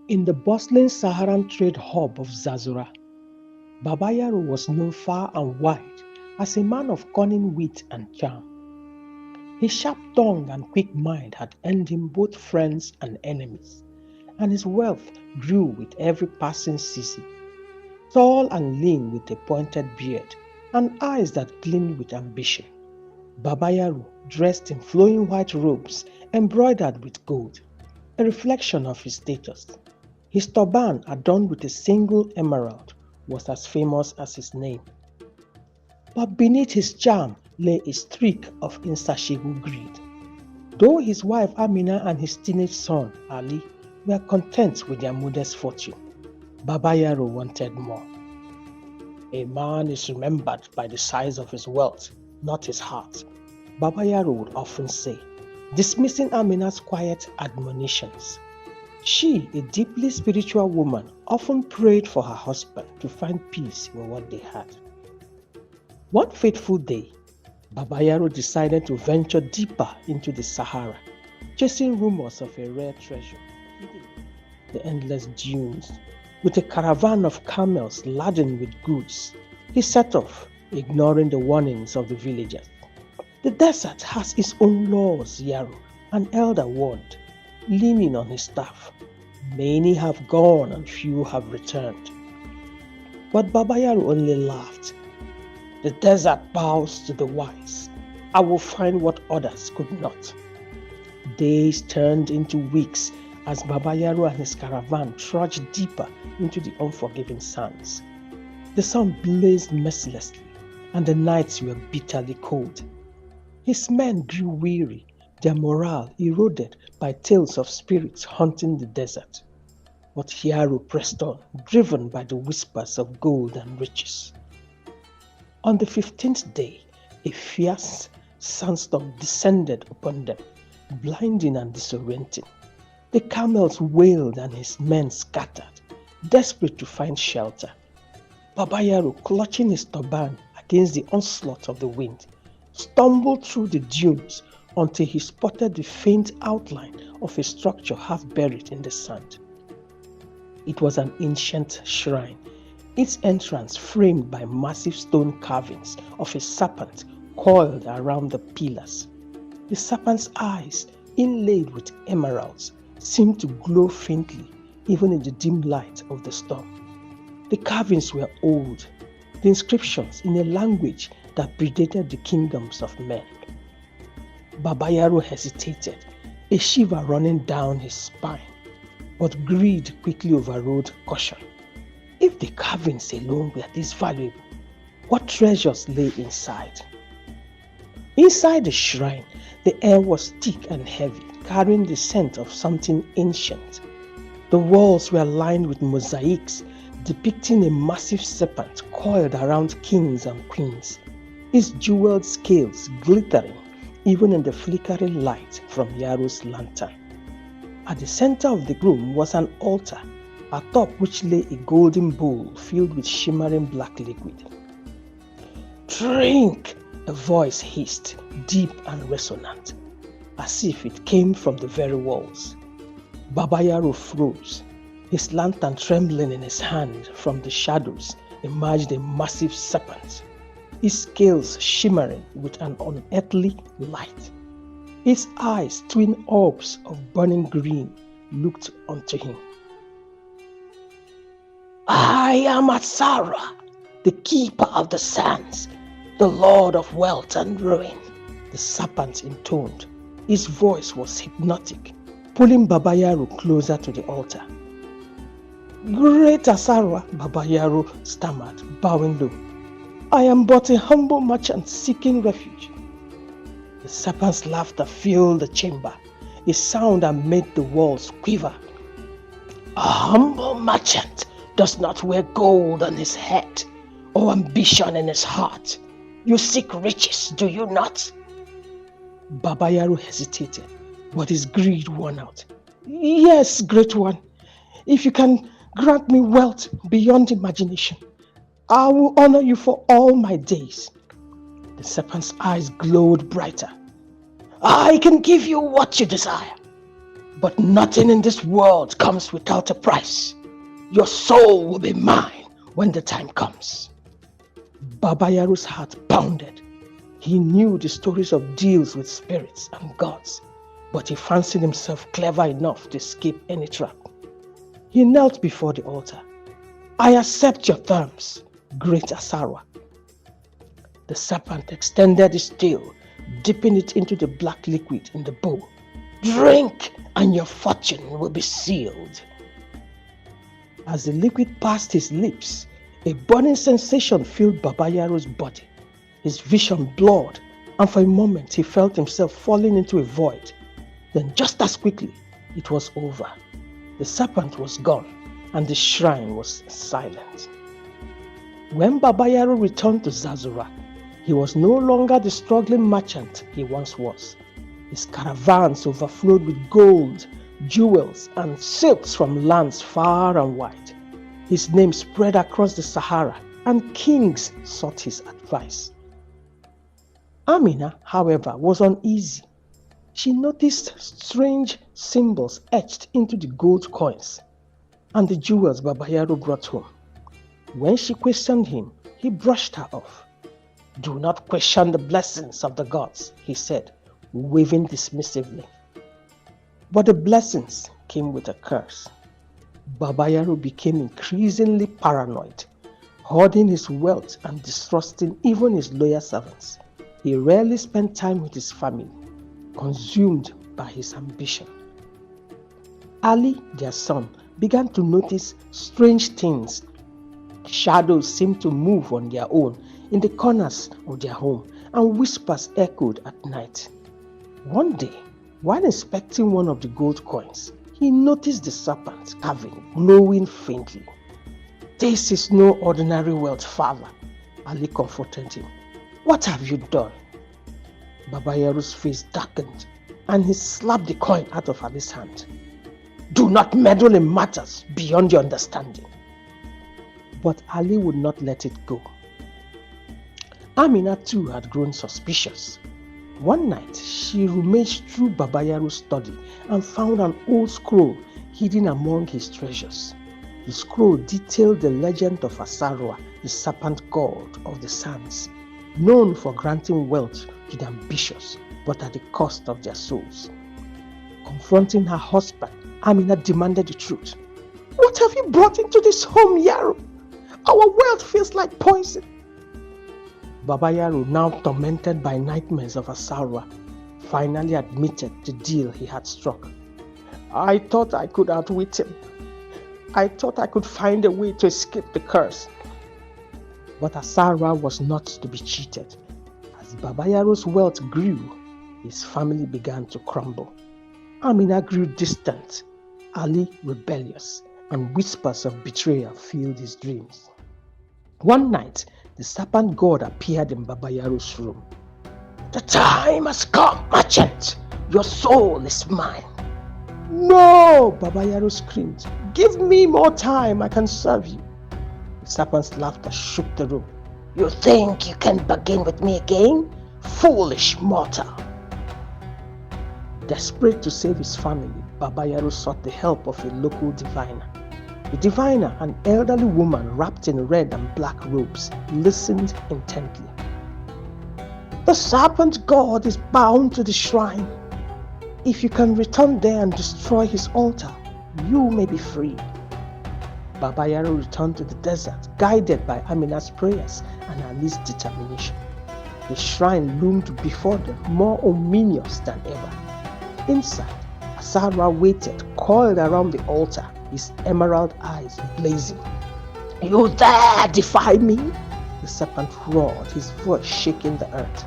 In the bustling Saharan trade hub of Zazura, Baba Yaro was known far and wide as a man of cunning wit and charm. His sharp tongue and quick mind had earned him both friends and enemies, and his wealth grew with every passing season. Tall and lean with a pointed beard and eyes that gleamed with ambition, Baba Yaro, dressed in flowing white robes embroidered with gold, a reflection of his status. His turban, adorned with a single emerald, was as famous as his name. But beneath his charm lay a streak of insatiable greed. Though his wife Amina and his teenage son Ali were content with their modest fortune, Baba Yaro wanted more. A man is remembered by the size of his wealth, not his heart, Baba Yaro would often say, dismissing Amina's quiet admonitions. She, a deeply spiritual woman, often prayed for her husband to find peace in what they had. One fateful day, Baba Yaro decided to venture deeper into the Sahara, chasing rumors of a rare treasure hidden in the endless dunes. With a caravan of camels laden with goods, he set off, ignoring the warnings of the villagers. The desert has its own laws, Yaro, an elder warned, leaning on his staff. Many have gone and few have returned. But Baba Yaro only laughed. The desert bows to the wise. I will find what others could not. Days turned into weeks as Baba Yaro and his caravan trudged deeper into the unforgiving sands. The sun blazed mercilessly, and the nights were bitterly cold. His men grew weary, their morale eroded by tales of spirits haunting the desert. But Yaro pressed on, driven by the whispers of gold and riches. On the 15th day, a fierce sandstorm descended upon them, blinding and disorienting. The camels wailed and his men scattered, desperate to find shelter. Baba Yaro, clutching his turban against the onslaught of the wind, stumbled through the dunes until he spotted the faint outline of a structure half buried in the sand. It was an ancient shrine, its entrance framed by massive stone carvings of a serpent coiled around the pillars. The serpent's eyes, inlaid with emeralds, seemed to glow faintly even in the dim light of the storm. The carvings were old, the inscriptions in a language that predated the kingdoms of men. Baba Yaro hesitated, a shiver running down his spine, but greed quickly overrode caution. If the carvings alone were this valuable, what treasures lay inside? Inside the shrine, the air was thick and heavy, carrying the scent of something ancient. The walls were lined with mosaics depicting a massive serpent coiled around kings and queens, its jeweled scales glittering even in the flickering light from Yaro's lantern. At the center of the room was an altar, atop which lay a golden bowl filled with shimmering black liquid. "Drink!" a voice hissed, deep and resonant, as if it came from the very walls. Baba Yaro froze, his lantern trembling in his hand. From the shadows emerged a massive serpent, its scales shimmering with an unearthly light. Its eyes, twin orbs of burning green, looked unto him. "I am Asarua, the keeper of the sands, the lord of wealth and ruin," the serpent intoned. His voice was hypnotic, pulling Baba Yaro closer to the altar. "Great Asarua," Baba Yaro stammered, bowing low. "I am but a humble merchant seeking refuge." The serpent's laughter filled the chamber, a sound that made the walls quiver. "A humble merchant does not wear gold on his head or ambition in his heart. You seek riches, do you not?" Baba Yaro hesitated, but his greed won out. "Yes, great one. If you can grant me wealth beyond imagination, I will honor you for all my days." The serpent's eyes glowed brighter. "I can give you what you desire." But nothing in this world comes without a price. Your soul will be mine when the time comes. Baba Yaro's heart pounded. He knew the stories of deals with spirits and gods, but he fancied himself clever enough to escape any trap. He knelt before the altar. I accept your terms, great Asarua. The serpent extended his tail, dipping it into the black liquid in the bowl. Drink, and your fortune will be sealed. As the liquid passed his lips, a burning sensation filled Baba Yaro's body. His vision blurred, and for a moment he felt himself falling into a void. Then just as quickly, it was over. The serpent was gone, and the shrine was silent. When Baba Yaro returned to Zazura, he was no longer the struggling merchant he once was. His caravans overflowed with gold, jewels, and silks from lands far and wide. His name spread across the Sahara, and kings sought his advice. Amina, however, was uneasy. She noticed strange symbols etched into the gold coins and the jewels Baba Yaro brought home. When she questioned him, he brushed her off. Do not question the blessings of the gods, he said, waving dismissively. But the blessings came with a curse. Baba Yaro became increasingly paranoid, hoarding his wealth and distrusting even his loyal servants. He rarely spent time with his family, consumed by his ambition. Ali, their son, began to notice strange things. Shadows seemed to move on their own in the corners of their home, and whispers echoed at night. One day, while inspecting one of the gold coins, he noticed the serpent carving, glowing faintly. This is no ordinary wealth, father, Ali comforted him. What have you done? Baba Yaro's face darkened, and he slapped the coin out of Ali's hand. Do not meddle in matters beyond your understanding. But Ali would not let it go. Amina too had grown suspicious. One night, she rummaged through Baba Yaro's study and found an old scroll hidden among his treasures. The scroll detailed the legend of Asarua, the serpent god of the sands, known for granting wealth to the ambitious, but at the cost of their souls. Confronting her husband, Amina demanded the truth. What have you brought into this home, Yaro? Our wealth feels like poison. Baba Yaro, now tormented by nightmares of Asarua, finally admitted the deal he had struck. I thought I could outwit him. I thought I could find a way to escape the curse. But Asarua was not to be cheated. As Baba Yaro's wealth grew, his family began to crumble. Amina grew distant, Ali rebellious, and whispers of betrayal filled his dreams. One night, the serpent god appeared in Baba Yaro's room. The time has come, merchant! Your soul is mine! No! Baba Yaro screamed. Give me more time, I can serve you. The serpent's laughter shook the room. You think you can bargain with me again? Foolish mortal! Desperate to save his family, Baba Yaro sought the help of a local diviner. The diviner, an elderly woman wrapped in red and black robes, listened intently. The serpent god is bound to the shrine. If you can return there and destroy his altar, you may be free. Baba Yaro returned to the desert, guided by Amina's prayers and Ali's determination. The shrine loomed before them, more ominous than ever. Inside, Asarua waited, coiled around the altar, his emerald eyes blazing. You dare defy me? The serpent roared, his voice shaking the earth.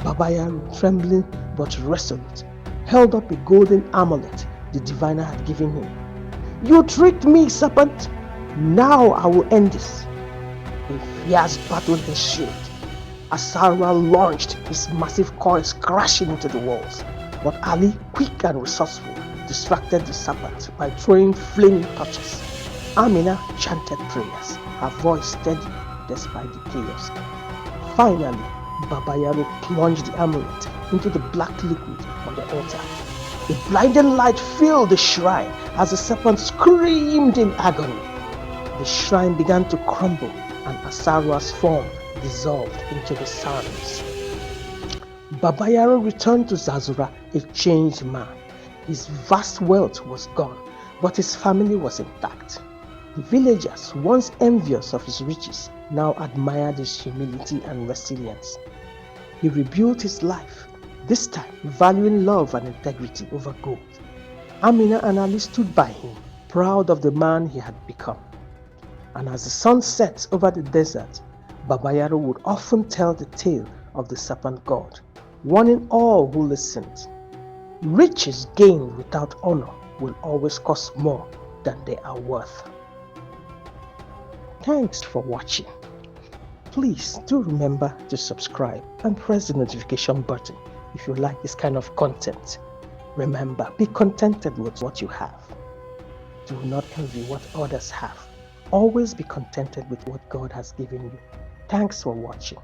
Baba Yaro, trembling but resolute, held up a golden amulet the diviner had given him. You tricked me, serpent! Now I will end this. A fierce battle ensued. Asarua launched his massive coils crashing into the walls, but Ali, quick and resourceful, distracted the serpent by throwing flaming torches. Amina chanted prayers, her voice steady despite the chaos. Finally, Baba Yaro plunged the amulet into the black liquid on the altar. A blinding light filled the shrine as the serpent screamed in agony. The shrine began to crumble and Asarua's form dissolved into the sands. Baba Yaro returned to Zazura a changed man. His vast wealth was gone, but his family was intact. The villagers, once envious of his riches, now admired his humility and resilience. He rebuilt his life, this time valuing love and integrity over gold. Amina and Ali stood by him, proud of the man he had become. And as the sun sets over the desert, Baba Yaro would often tell the tale of the serpent god, warning all who listened. Riches gained without honor will always cost more than they are worth. Thanks for watching. Please do remember to subscribe and press the notification button if you like this kind of content. Remember, be contented with what you have. Do not envy what others have. Always be contented with what God has given you. Thanks for watching.